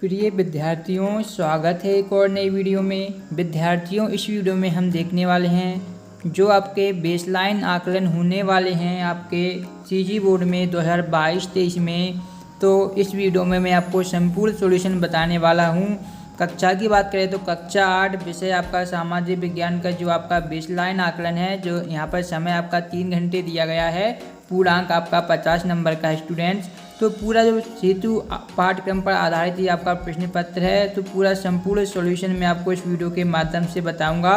प्रिय विद्यार्थियों, स्वागत है एक और नई वीडियो में। विद्यार्थियों, इस वीडियो में हम देखने वाले हैं जो आपके बेसलाइन आकलन होने वाले हैं आपके सीजी बोर्ड में 2022-23 में। तो इस वीडियो में मैं आपको संपूर्ण सॉल्यूशन बताने वाला हूं। कक्षा की बात करें तो कक्षा 8 विषय आपका सामाजिक विज्ञान का जो आपका बेसलाइन आकलन है, जो यहाँ पर समय आपका 3 घंटे दिया गया है, पूर्णांक आपका 50 नंबर का स्टूडेंट्स। तो पूरा जो सेतु पाठ्यक्रम पर आधारित ही आपका प्रश्न पत्र है, तो पूरा संपूर्ण सॉल्यूशन मैं आपको इस वीडियो के माध्यम से बताऊंगा।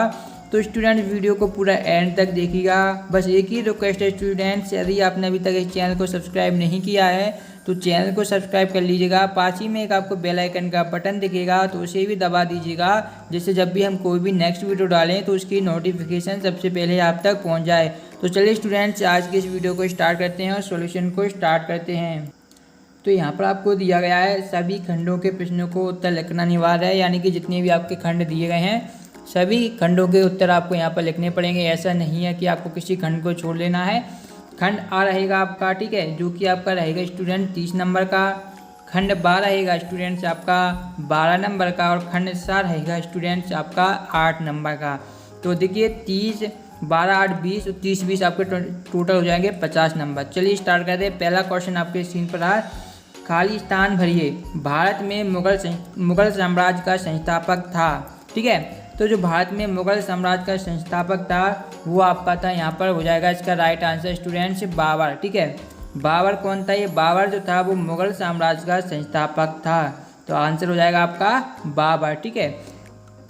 तो स्टूडेंट वीडियो को पूरा एंड तक देखिएगा। बस एक ही रिक्वेस्ट है स्टूडेंट्स, यदि आपने अभी तक इस चैनल को सब्सक्राइब नहीं किया है तो चैनल को सब्सक्राइब कर लीजिएगा। पास ही में एक आपको बेल आइकन का बटन दिखेगा तो उसे भी दबा दीजिएगा, जिससे जब भी हम कोई भी नेक्स्ट वीडियो डालें तो उसकी नोटिफिकेशन सबसे पहले आप तक पहुंच जाए। तो चलिए स्टूडेंट्स, आज की इस वीडियो को स्टार्ट करते हैं और सॉल्यूशन को स्टार्ट करते हैं। तो यहाँ पर आपको दिया गया है सभी खंडों के प्रश्नों को उत्तर लिखना अनिवार्य है, यानी कि जितने भी आपके खंड दिए गए हैं सभी खंडों के उत्तर आपको यहाँ पर लिखने पड़ेंगे। ऐसा नहीं है कि आपको किसी खंड को छोड़ लेना है। खंड आ रहेगा आपका, ठीक है, जो कि आपका रहेगा स्टूडेंट 30 नंबर का। खंड 12 रहेगा स्टूडेंट्स आपका 12 नंबर का, और खंड 7 रहेगा स्टूडेंट्स आपका 8 नंबर का। तो देखिए 30, 12, 8, 20 और 30, 20 आपके टोटल हो जाएंगे 50 नंबर। चलिए स्टार्ट करते हैं। पहला क्वेश्चन आपके स्क्रीन पर आ, खाली स्थान भरिए। भारत में मुगल साम्राज्य का संस्थापक था, ठीक है। तो जो भारत में मुगल साम्राज्य का संस्थापक था वो आपका था, यहाँ पर हो जाएगा इसका राइट आंसर स्टूडेंट्स बाबर, ठीक है। बाबर कौन था? ये बाबर जो था वो मुगल साम्राज्य का संस्थापक था, तो आंसर हो जाएगा आपका बाबर, ठीक है।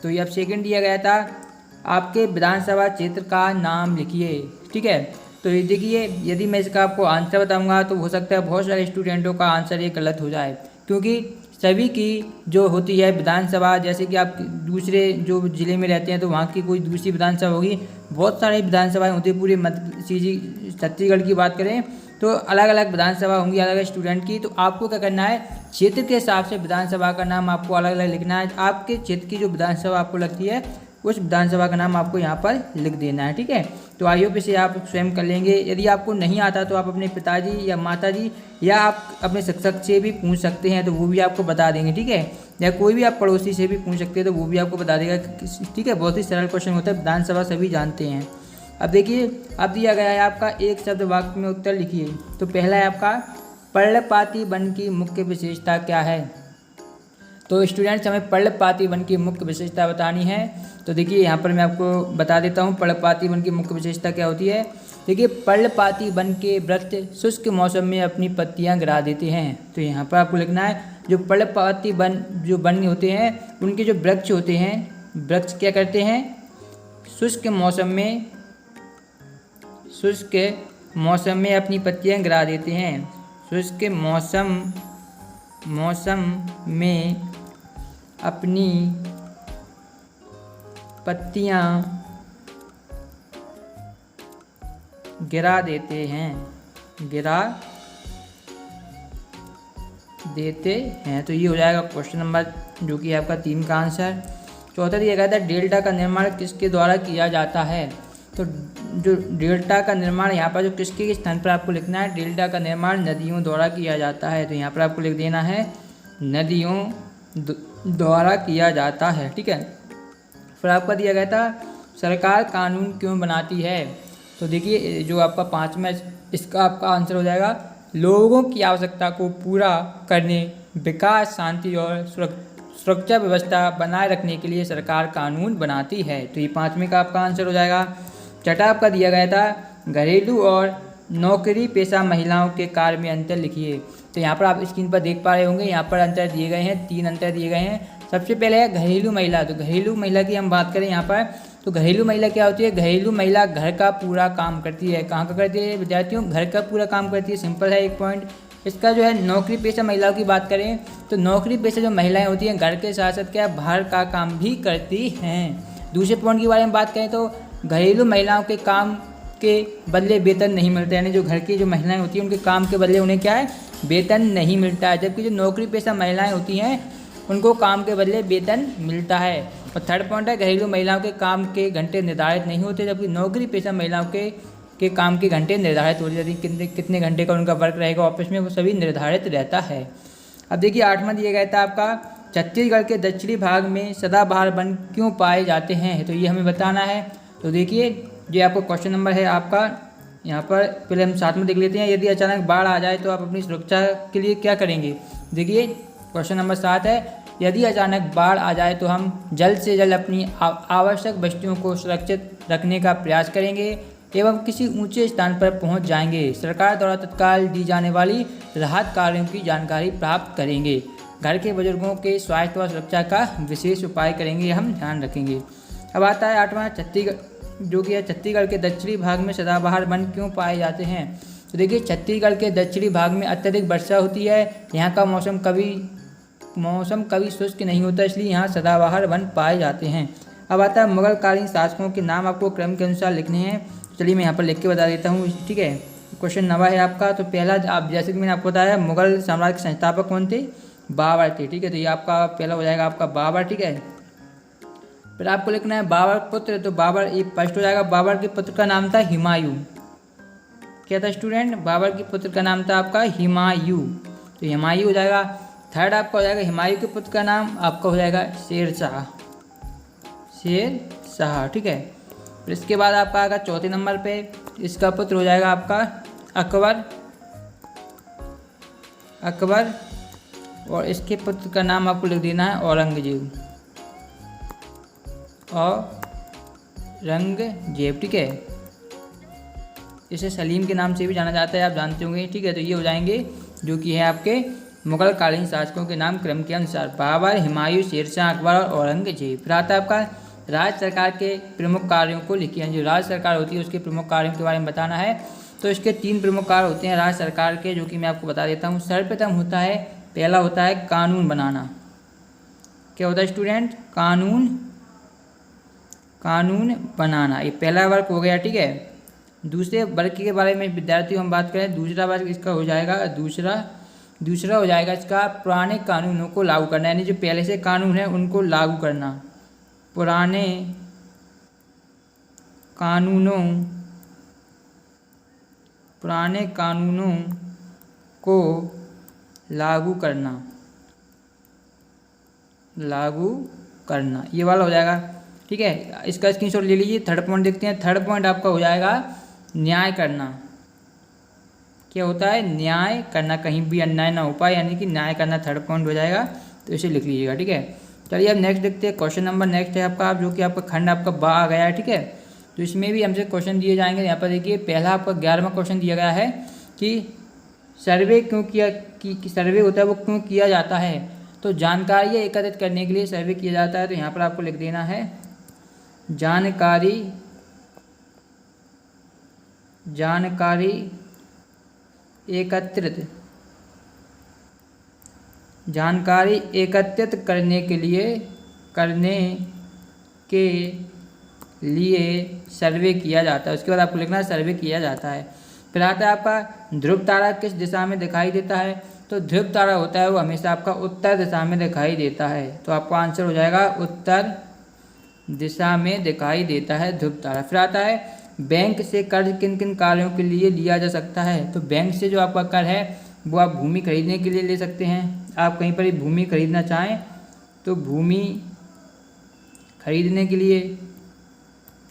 तो ये अब सेकंड दिया गया था, आपके विधानसभा क्षेत्र का नाम लिखिए, ठीक है। तो ये देखिए, यदि मैं इसका आपको आंसर बताऊंगा तो हो सकता है बहुत सारे स्टूडेंटों का आंसर ये गलत हो जाए, क्योंकि सभी की जो होती है विधानसभा, जैसे कि आप दूसरे जो ज़िले में रहते हैं तो वहाँ की कोई दूसरी विधानसभा होगी, बहुत सारी विधानसभाएं होती है। पूरे छत्तीसगढ़ की बात करें तो अलग अलग विधानसभा होंगी अलग अलग स्टूडेंट की। तो आपको क्या करना है, क्षेत्र के हिसाब से विधानसभा का नाम आपको अलग अलग लिखना है। आपके क्षेत्र की जो विधानसभा आपको लगती है उस विधानसभा का नाम आपको यहाँ पर लिख देना है, ठीक है। तो आई होप इसे आप स्वयं कर लेंगे। यदि आपको नहीं आता तो आप अपने पिताजी या माताजी या आप अपने शिक्षक से भी पूछ सकते हैं, तो वो भी आपको बता देंगे, ठीक है। या कोई भी आप पड़ोसी से भी पूछ सकते हैं तो वो भी आपको बता देगा, ठीक है। बहुत ही सरल क्वेश्चन होता है, विधानसभा सभी जानते हैं। अब देखिए, अब दिया गया है आपका एक शब्द वाक्य में उत्तर लिखिए। तो पहला है आपका, पर्णपाती वन की मुख्य विशेषता क्या है? तो स्टूडेंट्स, हमें पर्णपाती वन की मुख्य विशेषता बतानी है। तो देखिए यहाँ पर मैं आपको बता देता हूँ पर्णपाती वन की मुख्य विशेषता क्या होती है। देखिए, पर्णपाती वन के वृक्ष शुष्क मौसम में अपनी पत्तियाँ गिरा देते हैं। तो यहाँ पर आपको लिखना है, जो पर्णपाती वन जो वन होते हैं उनके जो वृक्ष होते हैं, वृक्ष क्या करते हैं, शुष्क मौसम में अपनी पत्तियाँ गिरा देते हैं। शुष्क मौसम में अपनी पत्तियाँ गिरा देते हैं। तो ये हो जाएगा क्वेश्चन नंबर जो कि आपका 3 का आंसर। चौथा दिया गया था, डेल्टा का निर्माण किसके द्वारा किया जाता है? तो जो डेल्टा का निर्माण यहाँ पर जो किसके स्थान पर आपको लिखना है, डेल्टा का निर्माण नदियों द्वारा किया जाता है। तो यहाँ पर आपको लिख देना है नदियों द्वारा किया जाता है, ठीक है। फिर आपका दिया गया था, सरकार कानून क्यों बनाती है? तो देखिए, जो आपका 5वां इसका आपका आंसर हो जाएगा, लोगों की आवश्यकता को पूरा करने, विकास, शांति और सुरक्षा व्यवस्था बनाए रखने के लिए सरकार कानून बनाती है। तो ये 5वें का आपका आंसर हो जाएगा। छठा आपका दिया गया था, घरेलू और नौकरी पेशा महिलाओं के कार्य में अंतर लिखिए। तो यहाँ पर आप स्क्रीन पर देख पा रहे होंगे, यहाँ पर अंतर दिए गए हैं, 3 अंतर दिए गए हैं। सबसे पहले है घरेलू महिला। तो घरेलू महिला की हम बात करें यहाँ पर, तो घरेलू महिला क्या होती है? घरेलू महिला घर का पूरा काम करती है। कहाँ का करती है विद्यार्थियों? घर का पूरा काम करती है। सिंपल है एक पॉइंट। इसका जो है नौकरी पेशा महिलाओं की बात करें तो नौकरी पेशा जो महिलाएं होती हैं घर के साथ साथ क्या बाहर का काम भी करती हैं। दूसरे पॉइंट के बारे में बात करें तो घरेलू महिलाओं के काम के बदले वेतन नहीं मिलता है, यानी जो घर की जो महिलाएं होती हैं उनके काम के बदले उन्हें क्या है, वेतन नहीं मिलता है। जबकि जो नौकरी पेशा महिलाएं होती हैं उनको काम के बदले वेतन मिलता है। और थर्ड पॉइंट है, घरेलू महिलाओं के काम के घंटे निर्धारित नहीं होते, जबकि नौकरी पेशा महिलाओं के काम के घंटे निर्धारित होते हैं। कितने घंटे का उनका वर्क रहेगा ऑफिस में वो सभी निर्धारित रहता है। अब देखिए 8वां दिया गया था आपका, छत्तीसगढ़ के दक्षिणी भाग में सदाबहार वन क्यों पाए जाते हैं, तो ये हमें बताना है। तो देखिए ये आपको क्वेश्चन नंबर है आपका, यहाँ पर पहले हम साथ में देख लेते हैं। यदि अचानक बाढ़ आ जाए तो आप अपनी सुरक्षा के लिए क्या करेंगे। देखिए क्वेश्चन नंबर 7 है, यदि अचानक बाढ़ आ जाए तो हम जल्द से जल्द अपनी आवश्यक वस्तुओं को सुरक्षित रखने का प्रयास करेंगे एवं किसी ऊंचे स्थान पर पहुंच जाएंगे। सरकार द्वारा तत्काल दी जाने वाली राहत कार्यों की जानकारी प्राप्त करेंगे। घर के बुजुर्गों के स्वास्थ्य व सुरक्षा का विशेष उपाय करेंगे, हम ध्यान रखेंगे। अब आता है 8वां, छत्तीसगढ़ जो कि है छत्तीसगढ़ के दक्षिणी भाग में सदाबहार वन क्यों पाए जाते हैं। तो देखिए छत्तीसगढ़ के दक्षिणी भाग में अत्यधिक वर्षा होती है, यहाँ का मौसम कभी शुष्क नहीं होता, इसलिए यहाँ सदाबहार वन पाए जाते हैं। अब आता है मुगल कालीन शासकों के नाम आपको क्रम के अनुसार लिखने हैं। चलिए मैं यहाँ पर लिख के बता देता हूँ, ठीक है। क्वेश्चन 9 है आपका। तो पहला, आप जैसे कि मैंने आपको बताया, मुगल साम्राज्य के संस्थापक कौन थे, बाबर थे, ठीक है। तो ये आपका पहला हो जाएगा आपका बाबर, ठीक है। फिर आपको लिखना है बाबर पुत्र, तो बाबर ये फर्स्ट हो जाएगा। बाबर के पुत्र का नाम था हुमायूं। क्या था स्टूडेंट, बाबर के पुत्र का नाम था आपका हुमायूं, तो हुमायूं हो जाएगा। थर्ड आपका हो जाएगा हुमायूं के पुत्र का नाम आपका हो जाएगा शेरशाह, ठीक है। फिर इसके बाद आपका आएगा चौथे नंबर पे, इसका पुत्र हो जाएगा आपका अकबर और इसके पुत्र का नाम आपको लिख देना है औरंगजेब, ठीक है। इसे सलीम के नाम से भी जाना जाता है, आप जानते होंगे, ठीक है। तो ये हो जाएंगे जो कि है आपके मुगल कालीन शासकों के नाम क्रम के अनुसार, बाबर, हुमायूं, शेरशाह, अकबर और औरंगजेब। फिर आता है आपका राज्य सरकार के प्रमुख कार्यों को लिखिए। जो राज्य सरकार होती है उसके प्रमुख कार्यों के बारे में बताना है। तो इसके 3 प्रमुख कार्य होते हैं राज्य सरकार के, जो कि मैं आपको बता देता हूँ। सर्वप्रथम होता है, पहला होता है कानून बनाना। क्या होता है स्टूडेंट, कानून बनाना, ये पहला वर्ग हो गया, ठीक है। दूसरे वर्ग के बारे में विद्यार्थियों हम बात करें, दूसरा वर्ग इसका हो जाएगा, दूसरा हो जाएगा इसका पुराने कानूनों को लागू करना, यानी जो पहले से कानून है उनको लागू करना। पुराने कानूनों को लागू करना, ये वाला हो जाएगा, ठीक है। इसका स्क्रीनशॉट ले लीजिए। थर्ड पॉइंट देखते हैं। थर्ड पॉइंट आपका हो जाएगा न्याय करना। क्या होता है, न्याय करना, कहीं भी अन्याय ना हो पाए, यानी कि न्याय करना थर्ड पॉइंट हो जाएगा, तो इसे लिख लीजिएगा, ठीक है। चलिए अब नेक्स्ट देखते हैं। क्वेश्चन नंबर नेक्स्ट है आपका, जो कि आपका खंड आपका बा आ गया है, ठीक है। तो इसमें भी हमसे क्वेश्चन दिए जाएंगे। यहाँ पर देखिए पहला आपका 11वां क्वेश्चन दिया गया है कि सर्वे सर्वे होता है वो क्यों किया जाता है। तो जानकारी एकत्रित करने के लिए सर्वे किया जाता है। तो यहाँ पर आपको लिख देना है जानकारी एकत्रित करने के लिए सर्वे किया जाता है। उसके बाद आपको लिखना है सर्वे किया जाता है। फिर आता है आपका ध्रुव तारा किस दिशा में दिखाई देता है। तो ध्रुव तारा होता है वो हमेशा आपका उत्तर दिशा में दिखाई देता है, तो आपका आंसर हो जाएगा उत्तर दिशा में दिखाई देता है ध्रुव तारा। फिर आता है बैंक से कर्ज किन किन कार्यों के लिए लिया जा सकता है। तो बैंक से जो आपका कर है वो आप भूमि खरीदने के लिए ले सकते हैं। आप कहीं पर भी भूमि खरीदना चाहें तो भूमि खरीदने के लिए,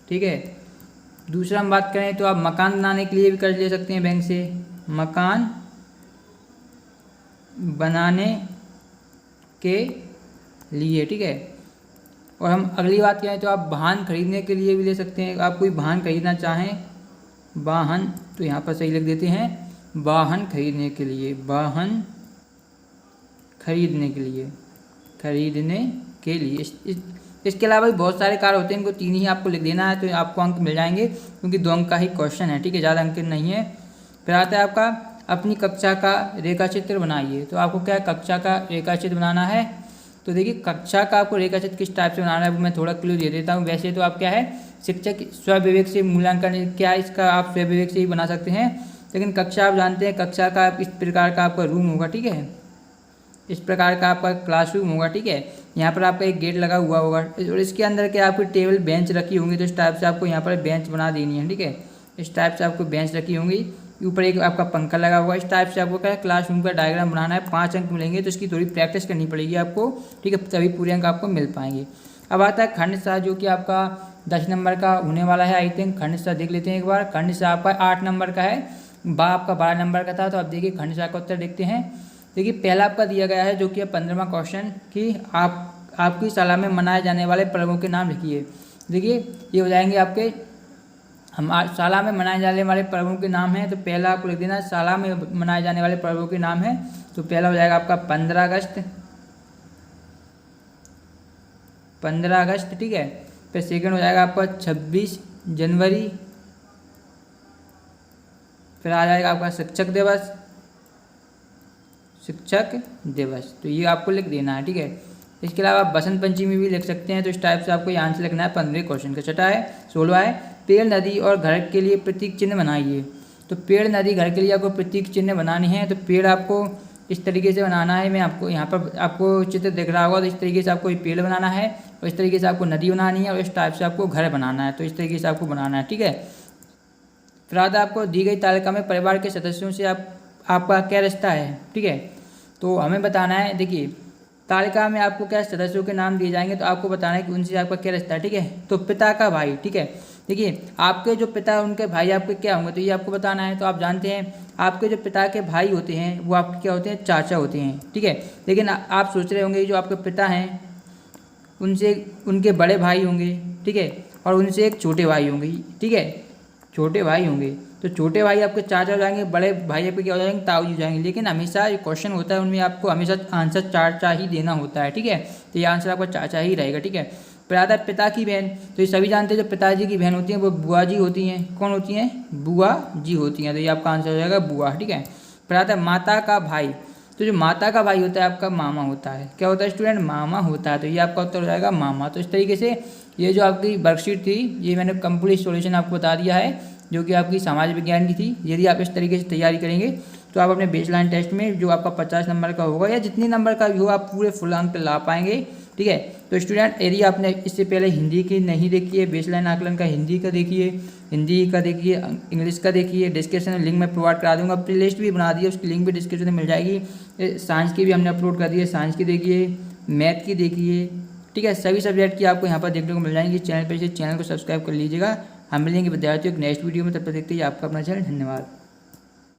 ठीक है। दूसरा हम बात करें तो आप मकान बनाने के लिए भी कर्ज ले सकते हैं बैंक से, मकान बनाने के लिए, ठीक है। और हम अगली बात करें तो आप वाहन खरीदने के लिए भी ले सकते हैं। आप कोई वाहन खरीदना चाहें, वाहन, तो यहाँ पर सही लिख देते हैं वाहन खरीदने के लिए, वाहन खरीदने के लिए। इसके अलावा भी बहुत सारे कार्य होते हैं, इनको 3 ही आपको लिख देना है, तो आपको अंक मिल जाएंगे, क्योंकि 2 अंक का ही क्वेश्चन है, ठीक है, ज़्यादा अंक नहीं है। फिर आता है आपका अपनी कक्षा का रेखाचित्र बनाइए। तो आपको क्या कक्षा का रेखाचित्र बनाना है। तो देखिए कक्षा का आपको रेखाचित्र किस टाइप से बनाना है वो मैं थोड़ा क्लू दे देता हूँ। वैसे तो आप क्या है शिक्षक स्वविवेक से मूल्यांकन, क्या इसका आप स्वविवेक से ही बना सकते हैं, लेकिन कक्षा आप जानते हैं कक्षा का इस प्रकार का आपका रूम होगा, ठीक है, इस प्रकार का आपका क्लासरूम होगा, ठीक है। यहाँ पर आपका एक गेट लगा हुआ होगा और इसके अंदर क्या आपकी टेबल बेंच रखी होंगी, तो इस टाइप से आपको यहाँ पर बेंच बना देनी है, ठीक है। इस टाइप से आपको बेंच रखी होंगी, ऊपर एक आपका पंखा लगा हुआ है। इस टाइप से आपको क्या है क्लासरूम का डायग्राम बनाना है। 5 अंक मिलेंगे तो इसकी थोड़ी प्रैक्टिस करनी पड़ेगी आपको, ठीक है, तभी पूरे अंक आपको मिल पाएंगे। अब आता है खंड सा, जो कि आपका 10 नंबर का होने वाला है। आई थिंक खंड सा देख लेते हैं एक बार। खंड सा आपका 8 नंबर का है, बा आपका 12 नंबर का था। तो आप देखिए खंड सा का उत्तर देखते हैं। देखिए पहला आपका दिया गया है जो कि 15वां क्वेश्चन कि आपकी शाला में मनाए जाने वाले पर्वों के नाम लिखिए। देखिए ये हो जाएंगे आपके शाला में मनाए जाने वाले पर्वों के नाम हैं। तो पहला आपको लिख देना शाला में मनाए जाने वाले पर्वों के नाम है। तो पहला हो जाएगा आपका 15 अगस्त, 15 अगस्त, ठीक है। फिर सेकंड हो जाएगा आपका 26 जनवरी। फिर आ जाएगा आपका शिक्षक दिवस, शिक्षक दिवस। तो ये आपको लिख देना है, ठीक है। इसके अलावा बसंत पंचमी भी लिख सकते हैं। तो इस टाइप से आपको ये आंसर लिखना है 15वें क्वेश्चन का। छठा है 16 है पेड़ नदी और घर के लिए प्रतीक चिन्ह बनाइए। तो पेड़ नदी घर के लिए आपको प्रतीक चिन्ह बनानी है। तो पेड़ आपको इस तरीके से बनाना है। मैं आपको यहाँ पर आपको चित्र दिख रहा होगा। तो इस तरीके से आपको ये पेड़ बनाना है और इस तरीके से आपको नदी बनानी है और इस टाइप से आपको घर बनाना है। तो इस तरीके से आपको बनाना है, ठीक है। फिर आता है आपको दी गई तालिका में परिवार के सदस्यों से आपका क्या रिश्ता है, ठीक है। तो हमें बताना है, देखिए तालिका में आपको क्या सदस्यों के नाम दिए जाएंगे तो आपको बताना है कि उनसे आपका क्या रिश्ता है, ठीक है। तो पिता का भाई, ठीक है। देखिए आपके जो पिता उनके भाई आपके क्या होंगे तो ये आपको बताना है। तो आप जानते हैं आपके जो पिता के भाई होते हैं वो आपके क्या होते हैं, चाचा होते हैं, ठीक है। लेकिन आप सोच रहे होंगे जो आपके पिता हैं उनसे उनके बड़े भाई होंगे, ठीक है, और उनसे एक छोटे भाई होंगे, ठीक है, छोटे भाई होंगे। तो छोटे भाई आपके चाचा हो जाएंगे, बड़े भाई आपके क्या हो जाएंगे, ताऊ जी हो जाएंगे। लेकिन हमेशा जो क्वेश्चन होता है उनमें आपको हमेशा आंसर चाचा ही देना होता है, ठीक है। तो ये आंसर आपका चाचा ही रहेगा, ठीक है। फिर आता है पिता की बहन। तो ये सभी जानते हैं जो पिताजी की बहन होती हैं वो बुआ जी होती हैं। कौन होती हैं, बुआ जी होती हैं। तो ये आपका आंसर हो जाएगा बुआ, ठीक है। फिर आता है माता का भाई। तो जो माता का भाई होता है आपका मामा होता है। क्या होता है स्टूडेंट, मामा होता है। तो ये आपका उत्तर हो जाएगा मामा। तो इस तरीके से ये जो आपकी वर्कशीट थी ये मैंने कंप्लीट सॉल्यूशन आपको बता दिया है जो कि आपकी समाज विज्ञान की थी। यदि आप इस तरीके से तैयारी करेंगे तो आप अपने बेसलाइन टेस्ट में जो आपका 50 नंबर का होगा या जितने नंबर का भी हो आप पूरे फुल अंक ला पाएंगे, ठीक है। तो स्टूडेंट यदि आपने इससे पहले हिंदी की नहीं देखी है, बेसलाइन आकलन का हिंदी का देखिए, इंग्लिश का देखिए, डिस्क्रिप्शन में लिंक मैं प्रोवाइड करा दूंगा। प्ले लिस्ट भी बना दी है, उसकी लिंक भी डिस्क्रिप्शन में मिल जाएगी। साइंस की भी हमने अपलोड कर दी है, साइंस की देखिए, मैथ की देखिए, ठीक है। सभी सब्जेक्ट की आपको यहाँ पर देखने को मिल जाएंगी। चैनल पर चैनल को सब्सक्राइब कर लीजिएगा। हम मिलेंगे विद्यार्थियों के नेक्स्ट वीडियो में, तब तक देखते हैं आपका अपना चैनल। धन्यवाद।